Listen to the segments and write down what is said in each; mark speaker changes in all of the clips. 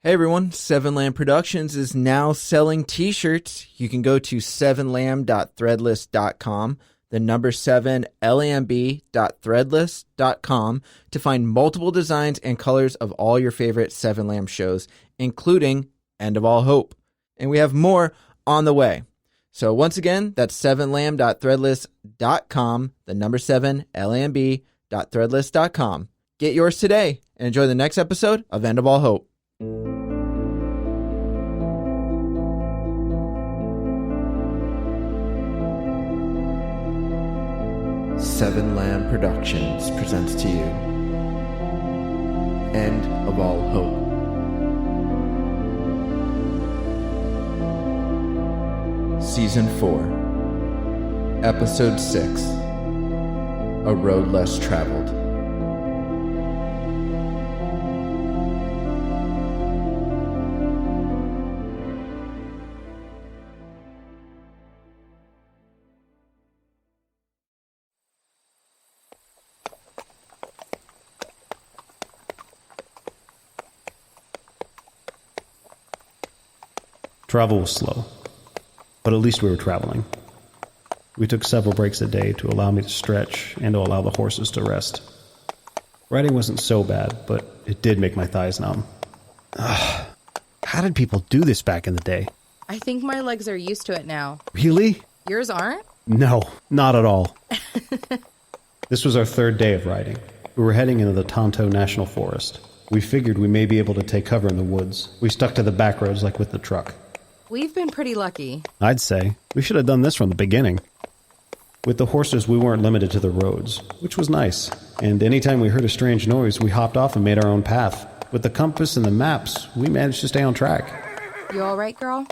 Speaker 1: Hey everyone, Seven Lamb Productions is now selling t-shirts. You can go to sevenlamb.threadless.com, the number 7lamb.threadless.com to find multiple designs and colors of all your favorite Seven Lamb shows, including End of All Hope. And we have more on the way. So once again, that's sevenlamb.threadless.com, the number 7lamb.threadless.com. Get yours today and enjoy the next episode of End of All Hope. Seven Lamb Productions presents to you End of All Hope. Season 4, Episode 6, A Road Less Traveled.
Speaker 2: Travel was slow, but at least we were traveling. We took several breaks a day to allow me to stretch and to allow the horses to rest. Riding wasn't so bad, but it did make my thighs numb. Ugh. How did people do this back in the day?
Speaker 3: I think my legs are used to it now.
Speaker 2: Really?
Speaker 3: Yours aren't?
Speaker 2: No, not at all. This was our third day of riding. We were heading into the Tonto National Forest. We figured we may be able to take cover in the woods. We stuck to the back roads like with the truck.
Speaker 3: We've been pretty lucky.
Speaker 2: I'd say. We should have done this from the beginning. With the horses, we weren't limited to the roads, which was nice. And anytime we heard a strange noise, we hopped off and made our own path. With the compass and the maps, we managed to stay on track.
Speaker 3: You all right, girl?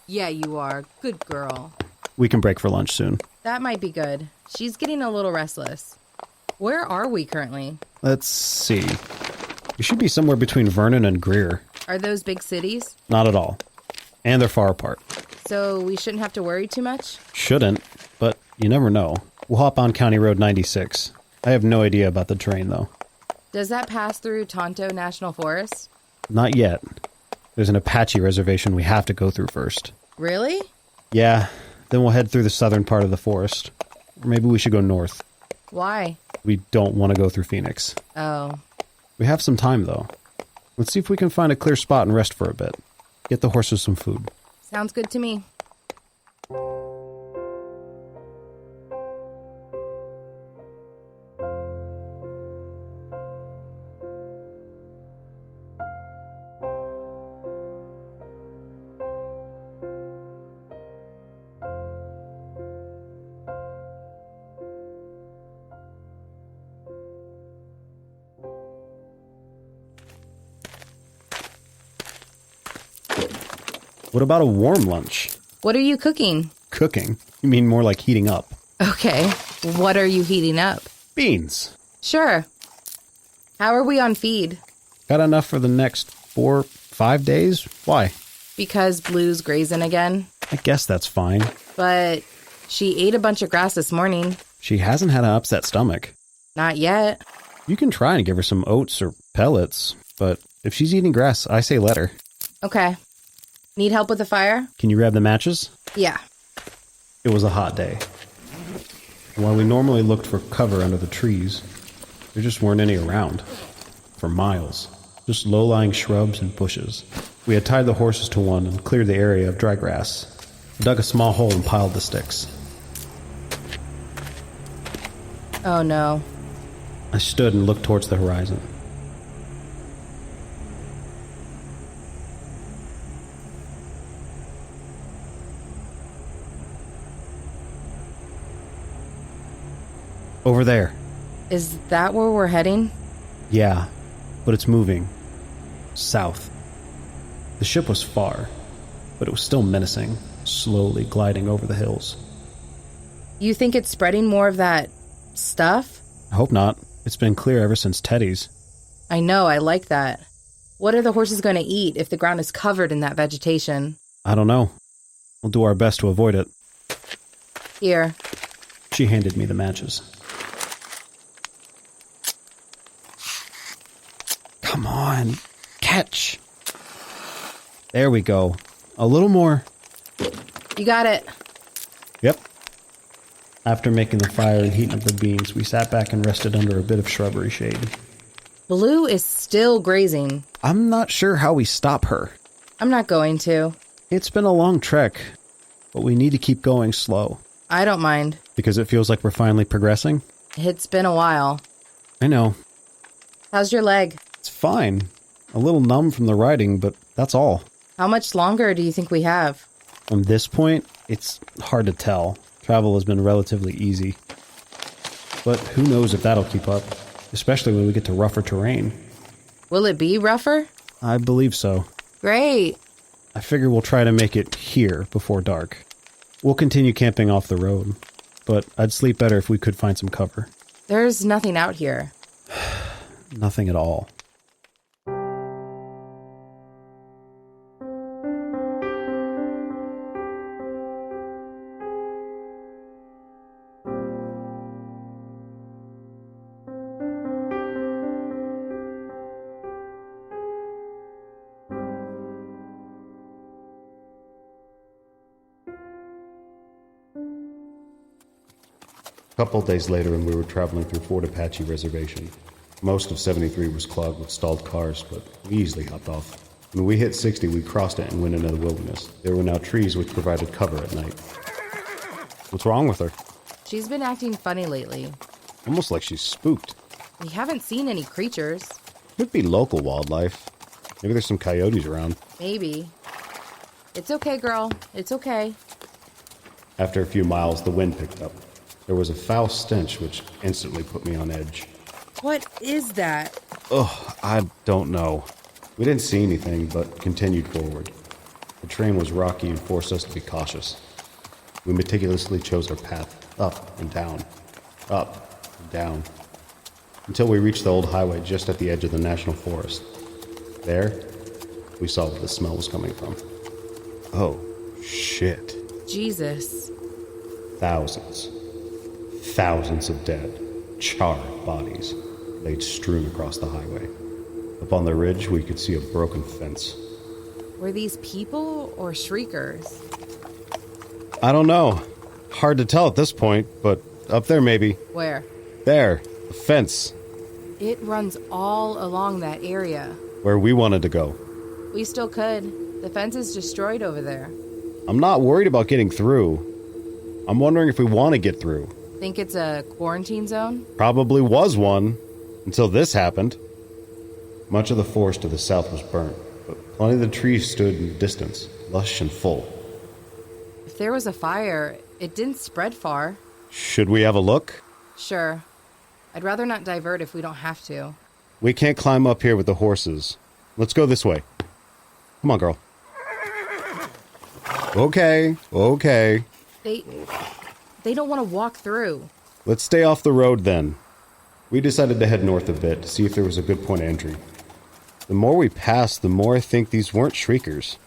Speaker 3: Yeah, you are. Good girl.
Speaker 2: We can break for lunch soon.
Speaker 3: That might be good. She's getting a little restless. Where are we currently?
Speaker 2: Let's see. We should be somewhere between Vernon and Greer.
Speaker 3: Are those big cities?
Speaker 2: Not at all. And they're far apart.
Speaker 3: So we shouldn't have to worry too much?
Speaker 2: Shouldn't, but you never know. We'll hop on County Road 96. I have no idea about the terrain, though.
Speaker 3: Does that pass through Tonto National Forest?
Speaker 2: Not yet. There's an Apache reservation we have to go through first.
Speaker 3: Really?
Speaker 2: Yeah, then we'll head through the southern part of the forest. Or maybe we should go north.
Speaker 3: Why?
Speaker 2: We don't want to go through Phoenix.
Speaker 3: Oh.
Speaker 2: We have some time, though. Let's see if we can find a clear spot and rest for a bit. Get the horses some food.
Speaker 3: Sounds good to me.
Speaker 2: What about a warm lunch?
Speaker 3: What are you cooking?
Speaker 2: Cooking? You mean more like heating up?
Speaker 3: Okay. What are you heating up?
Speaker 2: Beans.
Speaker 3: Sure. How are we on feed?
Speaker 2: Got enough for the next 4-5 days? Why?
Speaker 3: Because Blue's grazing again.
Speaker 2: I guess that's fine.
Speaker 3: But she ate a bunch of grass this morning.
Speaker 2: She hasn't had an upset stomach.
Speaker 3: Not yet.
Speaker 2: You can try and give her some oats or pellets, but if she's eating grass, I say let her.
Speaker 3: Okay. Need help with the fire?
Speaker 2: Can you grab the matches?
Speaker 3: Yeah.
Speaker 2: It was a hot day. While we normally looked for cover under the trees, there just weren't any around. For miles. Just low-lying shrubs and bushes. We had tied the horses to one and cleared the area of dry grass. I dug a small hole and piled the sticks.
Speaker 3: Oh no.
Speaker 2: I stood and looked towards the horizon. Over there.
Speaker 3: Is that where we're heading?
Speaker 2: Yeah, but it's moving. South. The ship was far, but it was still menacing, slowly gliding over the hills.
Speaker 3: You think it's spreading more of that stuff?
Speaker 2: I hope not. It's been clear ever since Teddy's.
Speaker 3: I know, I like that. What are the horses going to eat if the ground is covered in that vegetation?
Speaker 2: I don't know. We'll do our best to avoid it.
Speaker 3: Here.
Speaker 2: She handed me the matches. Come on, catch. There we go. A little more.
Speaker 3: You got it.
Speaker 2: Yep. After making the fire and heating up the beans, we sat back and rested under a bit of shrubbery shade.
Speaker 3: Blue is still grazing.
Speaker 2: I'm not sure how we stop her.
Speaker 3: I'm not going to.
Speaker 2: It's been a long trek, but we need to keep going slow.
Speaker 3: I don't mind.
Speaker 2: Because it feels like we're finally progressing?
Speaker 3: It's been a while.
Speaker 2: I know.
Speaker 3: How's your leg?
Speaker 2: It's fine. A little numb from the riding, but that's all.
Speaker 3: How much longer do you think we have?
Speaker 2: From this point, it's hard to tell. Travel has been relatively easy. But who knows if that'll keep up, especially when we get to rougher terrain.
Speaker 3: Will it be rougher?
Speaker 2: I believe so.
Speaker 3: Great.
Speaker 2: I figure we'll try to make it here before dark. We'll continue camping off the road, but I'd sleep better if we could find some cover.
Speaker 3: There's nothing out here.
Speaker 2: Nothing at all. A couple days later, and we were traveling through Fort Apache Reservation. Most of 73 was clogged with stalled cars, but we easily hopped off. When we hit 60, we crossed it and went into the wilderness. There were now trees which provided cover at night. What's wrong with her?
Speaker 3: She's been acting funny lately.
Speaker 2: Almost like she's spooked.
Speaker 3: We haven't seen any creatures.
Speaker 2: Could be local wildlife. Maybe there's some coyotes around.
Speaker 3: Maybe. It's okay, girl. It's okay.
Speaker 2: After a few miles, the wind picked up. There was a foul stench which instantly put me on edge.
Speaker 3: What is that?
Speaker 2: Ugh, I don't know. We didn't see anything, but continued forward. The terrain was rocky and forced us to be cautious. We meticulously chose our path, up and down, until we reached the old highway just at the edge of the national forest. There, we saw where the smell was coming from. Oh, shit.
Speaker 3: Jesus.
Speaker 2: Thousands of dead, charred bodies laid strewn across the highway. Up on the ridge, we could see a broken fence.
Speaker 3: Were these people or shriekers?
Speaker 2: I don't know. Hard to tell at this point, but up there maybe.
Speaker 3: Where?
Speaker 2: There, the fence.
Speaker 3: It runs all along that area.
Speaker 2: Where we wanted to go.
Speaker 3: We still could. The fence is destroyed over there.
Speaker 2: I'm not worried about getting through. I'm wondering if we want to get through.
Speaker 3: Think it's a quarantine zone?
Speaker 2: Probably was one, until this happened. Much of the forest to the south was burnt, but plenty of the trees stood in the distance, lush and full.
Speaker 3: If there was a fire, it didn't spread far.
Speaker 2: Should we have a look?
Speaker 3: Sure. I'd rather not divert if we don't have to.
Speaker 2: We can't climb up here with the horses. Let's go this way. Come on, girl. Okay.
Speaker 3: They don't want to walk through.
Speaker 2: Let's stay off the road then. We decided to head north a bit to see if there was a good point of entry. The more we passed, the more I think these weren't shriekers.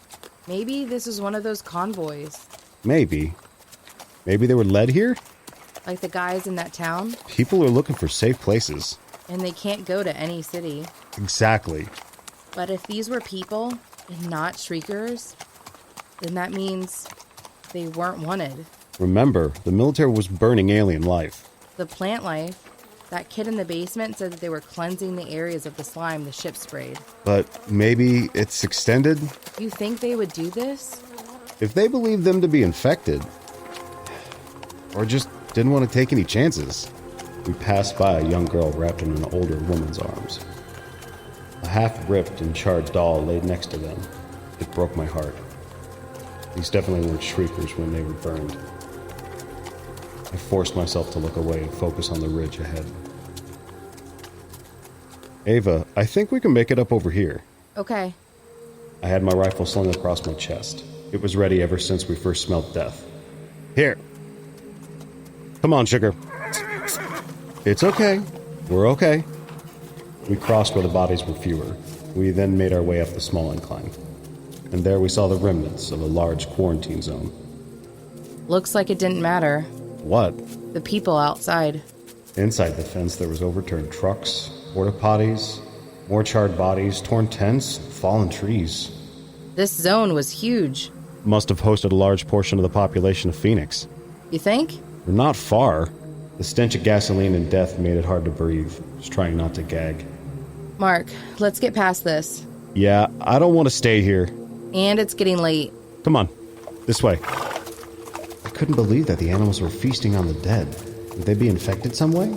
Speaker 3: Maybe this is one of those convoys.
Speaker 2: Maybe. Maybe they were led here?
Speaker 3: Like the guys in that town?
Speaker 2: People are looking for safe places.
Speaker 3: And they can't go to any city.
Speaker 2: Exactly.
Speaker 3: But if these were people and not shriekers, then that means they weren't wanted.
Speaker 2: Remember, the military was burning alien life.
Speaker 3: The plant life. That kid in the basement said that they were cleansing the areas of the slime the ship sprayed.
Speaker 2: But maybe it's extended?
Speaker 3: You think they would do this?
Speaker 2: If they believed them to be infected, or just didn't want to take any chances. We passed by a young girl wrapped in an older woman's arms. A half-ripped and charred doll laid next to them. It broke my heart. These definitely weren't shriekers when they were burned. I forced myself to look away and focus on the ridge ahead. Ava, I think we can make it up over here.
Speaker 3: Okay.
Speaker 2: I had my rifle slung across my chest. It was ready ever since we first smelled death. Here. Come on, sugar. It's okay. We're okay. We crossed where the bodies were fewer. We then made our way up the small incline. And there we saw the remnants of a large quarantine zone.
Speaker 3: Looks like it didn't matter.
Speaker 2: What?
Speaker 3: The people outside.
Speaker 2: Inside the fence there was overturned trucks, porta potties, more charred bodies, torn tents, fallen trees.
Speaker 3: This zone was huge.
Speaker 2: Must have hosted a large portion of the population of Phoenix.
Speaker 3: You think?
Speaker 2: We're not far. The stench of gasoline and death made it hard to breathe. Just trying not to gag.
Speaker 3: Mark, let's get past this.
Speaker 2: Yeah, I don't want to stay here.
Speaker 3: And it's getting late.
Speaker 2: Come on, this way. I couldn't believe that the animals were feasting on the dead. Would they be infected some way?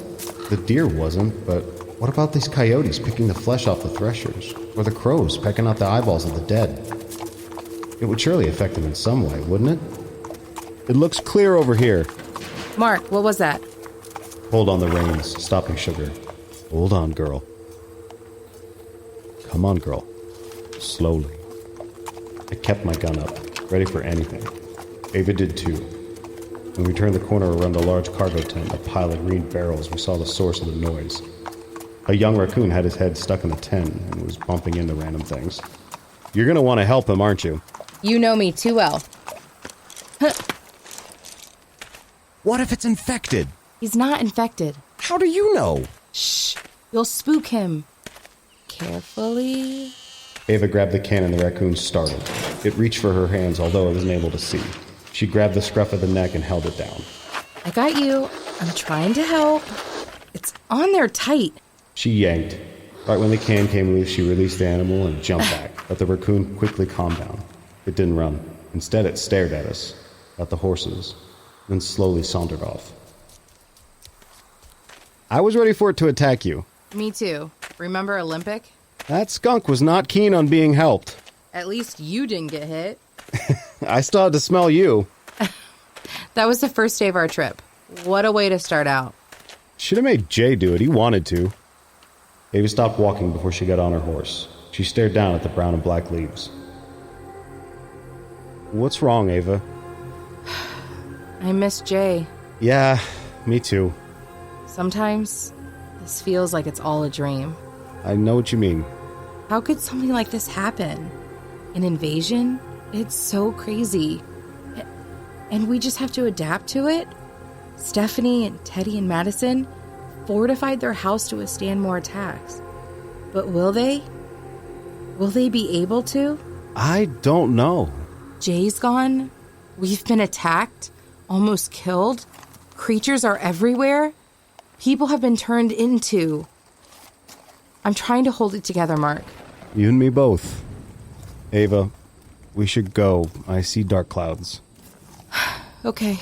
Speaker 2: The deer wasn't, but what about these coyotes picking the flesh off the threshers? Or the crows pecking out the eyeballs of the dead? It would surely affect them in some way, wouldn't it? It looks clear over here.
Speaker 3: Mark, what was that?
Speaker 2: Hold on the reins, stopping Sugar. Hold on, girl. Come on, girl. Slowly. I kept my gun up, ready for anything. Ava did too. When we turned the corner around a large cargo tent, a pile of green barrels, we saw the source of the noise. A young raccoon had his head stuck in the tent and was bumping into random things. You're gonna want to help him, aren't you?
Speaker 3: You know me too well.
Speaker 4: What if it's infected?
Speaker 3: He's not infected.
Speaker 4: How do you know?
Speaker 3: Shh. You'll spook him. Carefully.
Speaker 2: Ava grabbed the can and the raccoon startled. It reached for her hands, although it wasn't able to see. She grabbed the scruff of the neck and held it down.
Speaker 3: I got you. I'm trying to help. It's on there tight.
Speaker 2: She yanked. Right when the can came loose, she released the animal and jumped back, but the raccoon quickly calmed down. It didn't run. Instead, it stared at us, at the horses, then slowly sauntered off. I was ready for it to attack you.
Speaker 3: Me too. Remember Olympic?
Speaker 2: That skunk was not keen on being helped.
Speaker 3: At least you didn't get hit.
Speaker 2: I still had to smell you.
Speaker 3: That was the first day of our trip. What a way to start out.
Speaker 2: Should have made Jay do it. He wanted to. Ava stopped walking before she got on her horse. She stared down at the brown and black leaves. What's wrong, Ava?
Speaker 3: I miss Jay.
Speaker 2: Yeah, me too.
Speaker 3: Sometimes this feels like it's all a dream.
Speaker 2: I know what you mean.
Speaker 3: How could something like this happen? An invasion? It's so crazy. And we just have to adapt to it? Stephanie and Teddy and Madison fortified their house to withstand more attacks. But will they? Will they be able to?
Speaker 2: I don't know.
Speaker 3: Jay's gone. We've been attacked, almost killed. Creatures are everywhere. People have been turned into. I'm trying to hold it together, Mark.
Speaker 2: You and me both. Ava, we should go. I see dark clouds.
Speaker 3: Okay.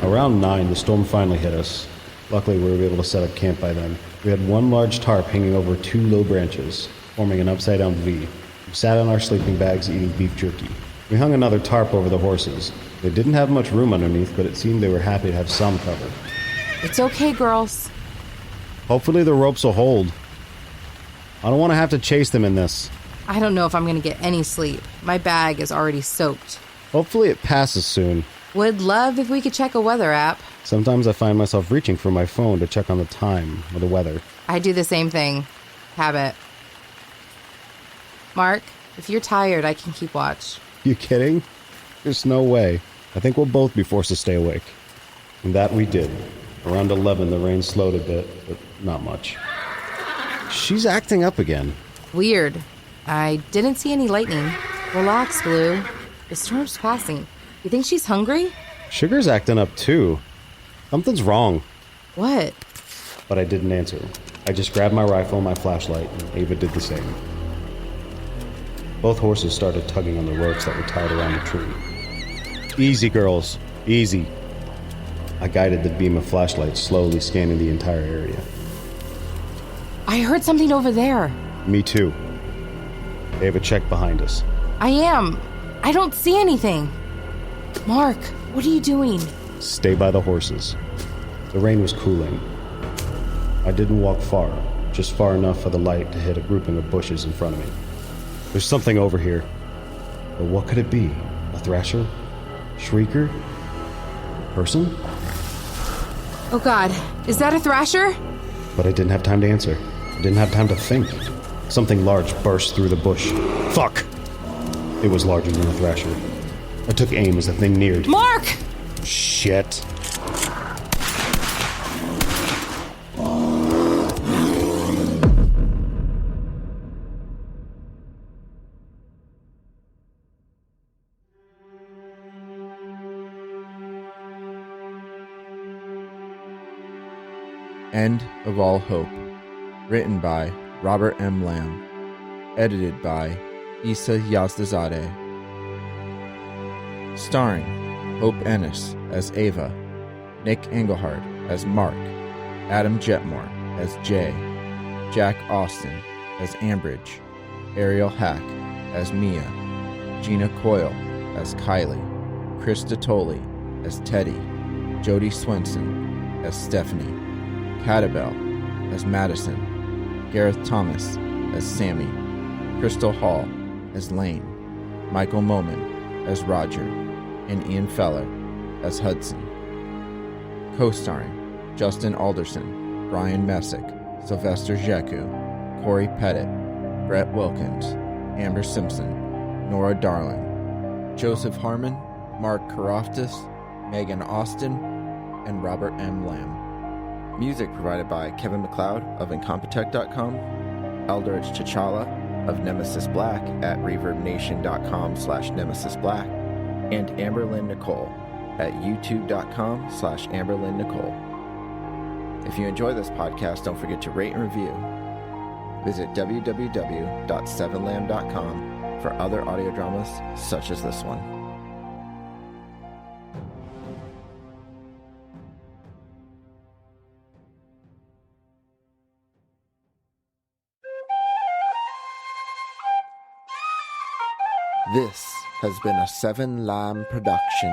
Speaker 2: Around 9, the storm finally hit us. Luckily, we were able to set up camp by then. We had one large tarp hanging over 2 low branches, forming an upside-down V. We sat on our sleeping bags eating beef jerky. We hung another tarp over the horses. They didn't have much room underneath, but it seemed they were happy to have some cover.
Speaker 3: It's okay, girls.
Speaker 2: Hopefully the ropes will hold. I don't want to have to chase them in this.
Speaker 3: I don't know if I'm going to get any sleep. My bag is already soaked.
Speaker 2: Hopefully it passes soon.
Speaker 3: Would love if we could check a weather app.
Speaker 2: Sometimes I find myself reaching for my phone to check on the time or the weather.
Speaker 3: I do the same thing. Habit. Mark, if you're tired, I can keep watch.
Speaker 2: You kidding? There's no way. I think we'll both be forced to stay awake. And that we did. Around 11, the rain slowed a bit, but not much. She's acting up again.
Speaker 3: Weird. I didn't see any lightning. Relax, Blue. The storm's passing. You think she's hungry?
Speaker 2: Sugar's acting up too. Something's wrong.
Speaker 3: What?
Speaker 2: But I didn't answer. I just grabbed my rifle and my flashlight, and Ava did the same. Both horses started tugging on the ropes that were tied around the tree. Easy, girls. Easy. I guided the beam of flashlight, slowly scanning the entire area.
Speaker 3: I heard something over there.
Speaker 2: Me too. Ava checked behind us.
Speaker 3: I am. I don't see anything. Mark, what are you doing?
Speaker 2: Stay by the horses. The rain was cooling. I didn't walk far, just far enough for the light to hit a grouping of bushes in front of me. There's something over here. But what could it be? A thrasher? Shrieker? Person?
Speaker 3: Oh God, is that a thrasher?
Speaker 2: But I didn't have time to answer. I didn't have time to think. Something large burst through the bush. Fuck! It was larger than a thrasher. I took aim as the thing neared.
Speaker 3: Mark!
Speaker 2: Shit.
Speaker 1: End of All Hope. Written by Robert M. Lamb. Edited by Issa Yazdazadeh. Starring Hope Ennis as Ava, Nick Engelhardt as Mark, Adam Jetmore as Jay, Jack Austin as Ambridge, Ariel Hack as Mia, Gina Coyle as Kylie, Chris Datoli as Teddy, Jodie Swenson as Stephanie, Catabel as Madison, Gareth Thomas as Sammy, Crystal Hall as Lane, Michael Moman as Roger, and Ian Feller as Hudson. Co-starring Justin Alderson, Brian Messick, Sylvester Jeku, Corey Pettit, Brett Wilkins, Amber Simpson, Nora Darling, Joseph Harmon, Mark Karoftis, Megan Austin, and Robert M. Lamb. Music provided by Kevin MacLeod of Incompetech.com, Eldridge T'Challa of Nemesis Black at ReverbNation.com/NemesisBlack, and Amberlynn Nicole at YouTube.com/Amberlynn Nicole. If you enjoy this podcast, don't forget to rate and review. Visit www.7lamb.com for other audio dramas such as this one. This has been a 7 Lamb production.